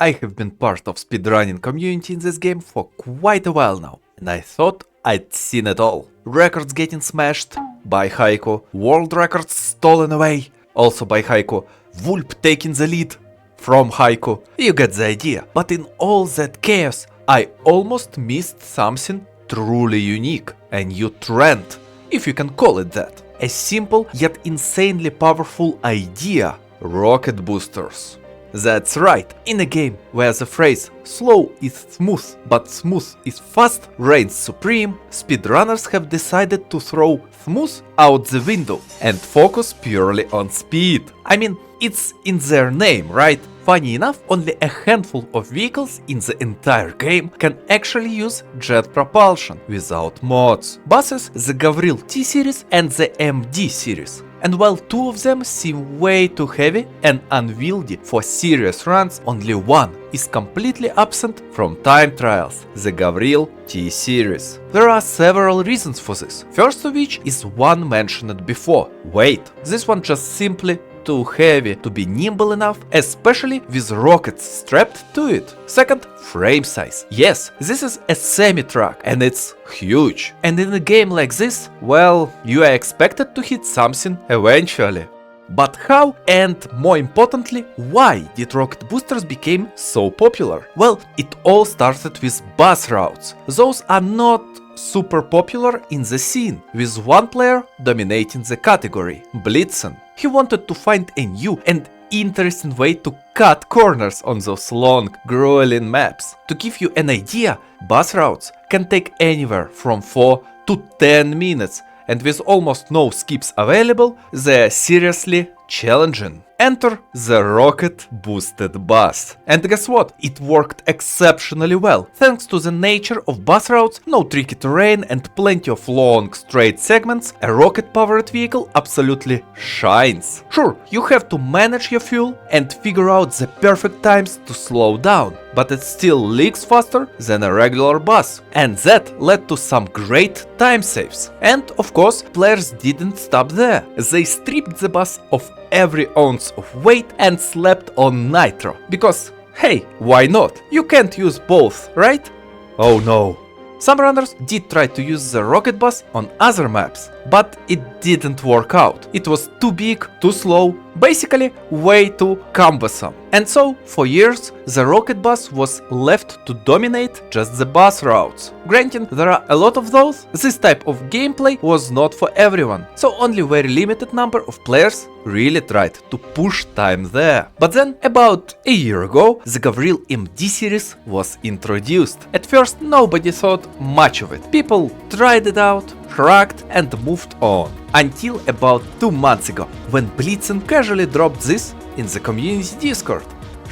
I have been part of speedrunning community in this game for quite a while now, and I thought I'd seen it all. Records getting smashed by Haiku, world records stolen away, also by Haiku, Vulp taking the lead from Haiku. You get the idea. But in all that chaos, I almost missed something truly unique, a new trend, if you can call it that. A simple yet insanely powerful idea: rocket boosters. That's right, in a game where the phrase slow is smooth but smooth is fast reigns supreme, speedrunners have decided to throw smooth out the window and focus purely on speed. I mean, it's in their name, right? Funny enough, only a handful of vehicles in the entire game can actually use jet propulsion without mods. Buses, the Gavril T-Series and the MD Series. And while two of them seem way too heavy and unwieldy for serious runs, only one is completely absent from time trials, the Gavril T-Series. There are several reasons for this, first of which is one mentioned before: weight. This one just simply too heavy to be nimble enough, especially with rockets strapped to it. Second, frame size. Yes, this is a semi-truck and it's huge. And in a game like this, well, you are expected to hit something eventually. But how, and more importantly, why did rocket boosters become so popular? Well, it all started with bus routes. Those are not super popular in the scene, with one player dominating the category, Blitzen. He wanted to find a new and interesting way to cut corners on those long, grueling maps. To give you an idea, bus routes can take anywhere from 4 to 10 minutes, and with almost no skips available, they're seriously challenging. Enter the rocket boosted bus. And guess what? It worked exceptionally well. Thanks to the nature of bus routes, no tricky terrain and plenty of long straight segments, a rocket powered vehicle absolutely shines. Sure, you have to manage your fuel and figure out the perfect times to slow down, but it still leaks faster than a regular bus. And that led to some great time saves. And of course, players didn't stop there. They stripped the bus of every ounce of weight and slapped on nitro. Because, hey, why not? You can't use both, right? Oh no. Some runners did try to use the rocket bus on other maps, but it didn't work out. It was too big, too slow, basically way too cumbersome. And so, for years, the rocket bus was left to dominate just the bus routes. Granted, there are a lot of those, this type of gameplay was not for everyone, so only a very limited number of players really tried to push time there. But then, about a year ago, the Gavril MD series was introduced. At first, nobody thought much of it. People tried it out, shrugged and moved on. Until about 2 months ago, when Blitzen casually dropped this in the community Discord.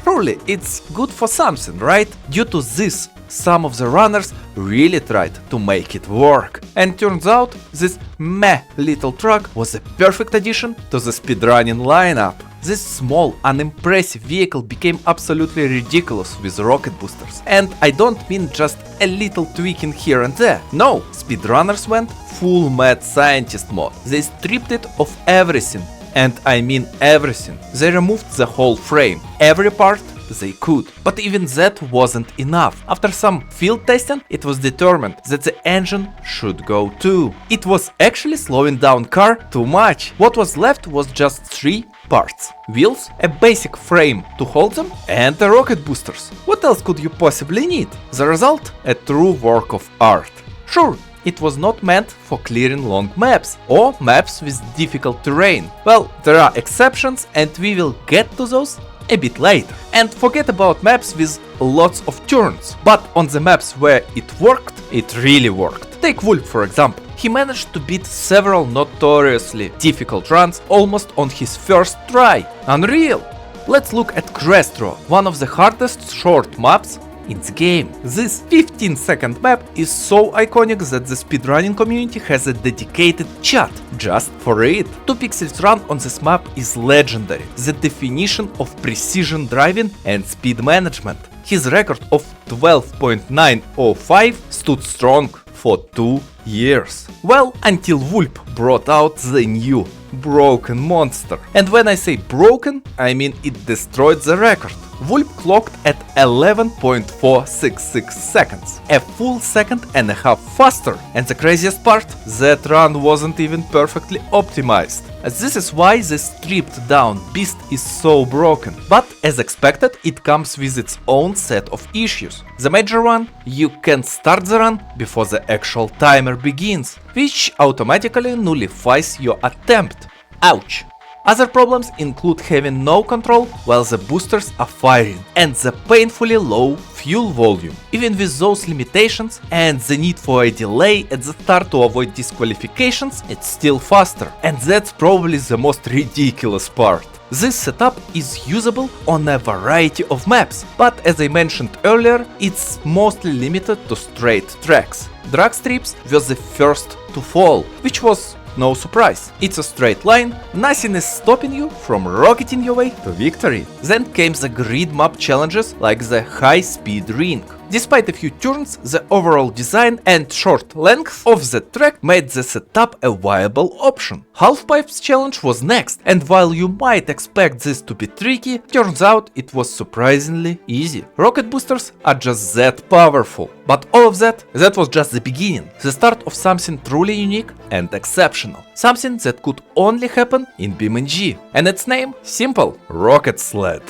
Surely it's good for something, right? Due to this, some of the runners really tried to make it work. And turns out, this meh little truck was a perfect addition to the speedrunning lineup. This small, unimpressive vehicle became absolutely ridiculous with rocket boosters. And I don't mean just a little tweaking here and there. No, speedrunners went full mad scientist mode. They stripped it of everything. And I mean everything. They removed the whole frame, every part they could. But even that wasn't enough. After some field testing, it was determined that the engine should go too. It was actually slowing down car too much. What was left was just 3 parts: wheels, a basic frame to hold them, and the rocket boosters. What else could you possibly need? The result? A true work of art. Sure, it was not meant for clearing long maps or maps with difficult terrain. Well, there are exceptions and we will get to those a bit later. And forget about maps with lots of turns. But on the maps where it worked, it really worked. Take Vulp for example. He managed to beat several notoriously difficult runs almost on his first try. Unreal! Let's look at Crest Road, one of the hardest short maps in the game. This 15-second map is so iconic that the speedrunning community has a dedicated chat just for it. 2 pixels run on this map is legendary, the definition of precision driving and speed management. His record of 12.905 stood strong for 2 years. Well, until Vulp brought out the new broken monster. And when I say broken, I mean it destroyed the record. Vulp clocked at 11.466 seconds, a full second and a half faster. And the craziest part, that run wasn't even perfectly optimized. This is why the stripped down beast is so broken. But as expected, it comes with its own set of issues. The major one, you can start the run before the actual timer begins, which automatically nullifies your attempt. Ouch! Other problems include having no control while the boosters are firing and the painfully low fuel volume. Even with those limitations and the need for a delay at the start to avoid disqualifications, it's still faster. And that's probably the most ridiculous part. This setup is usable on a variety of maps, but as I mentioned earlier, it's mostly limited to straight tracks. Drag strips were the first to fall, which was no surprise. It's a straight line, nothing is stopping you from rocketing your way to victory. Then came the grid map challenges like the high speed ring. Despite a few turns, the overall design and short length of the track made the setup a viable option. Halfpipes challenge was next, and while you might expect this to be tricky, turns out it was surprisingly easy. Rocket boosters are just that powerful. But all of that was just the beginning, the start of something truly unique and exceptional. Something that could only happen in BeamNG. And its name? Simple: Rocket Sled.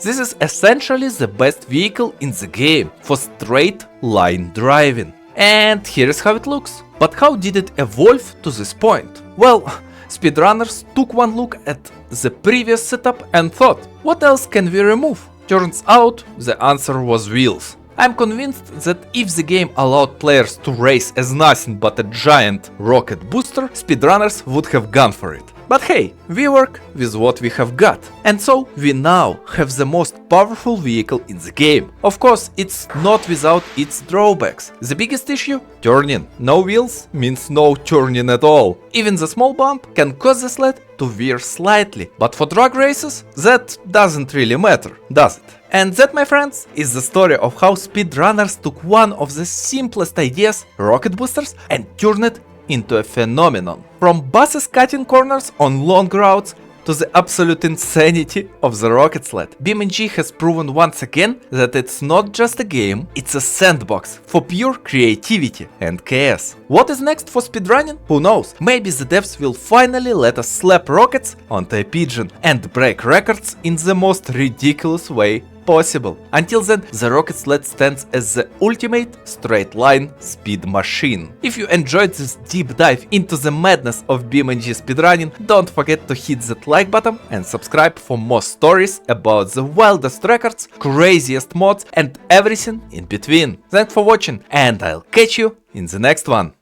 This is essentially the best vehicle in the game for straight line driving. And here is how it looks. But how did it evolve to this point? Well, speedrunners took one look at the previous setup and thought, what else can we remove? Turns out the answer was wheels. I'm convinced that if the game allowed players to race as nothing but a giant rocket booster, speedrunners would have gone for it. But hey, we work with what we have got. And so we now have the most powerful vehicle in the game. Of course, it's not without its drawbacks. The biggest issue? Turning. No wheels means no turning at all. Even the small bump can cause the sled to veer slightly. But for drag races, that doesn't really matter, does it? And that, my friends, is the story of how speedrunners took one of the simplest ideas, rocket boosters, and turned it into a phenomenon. From buses cutting corners on long routes to the absolute insanity of the rocket sled, BeamNG has proven once again that it's not just a game, it's a sandbox for pure creativity and chaos. What is next for speedrunning? Who knows? Maybe the devs will finally let us slap rockets onto a pigeon and break records in the most ridiculous way possible. Until then, the rocket sled stands as the ultimate straight line speed machine. If you enjoyed this deep dive into the madness of BeamNG speedrunning, don't forget to hit that like button and subscribe for more stories about the wildest records, craziest mods and everything in between. Thanks for watching, and I'll catch you in the next one.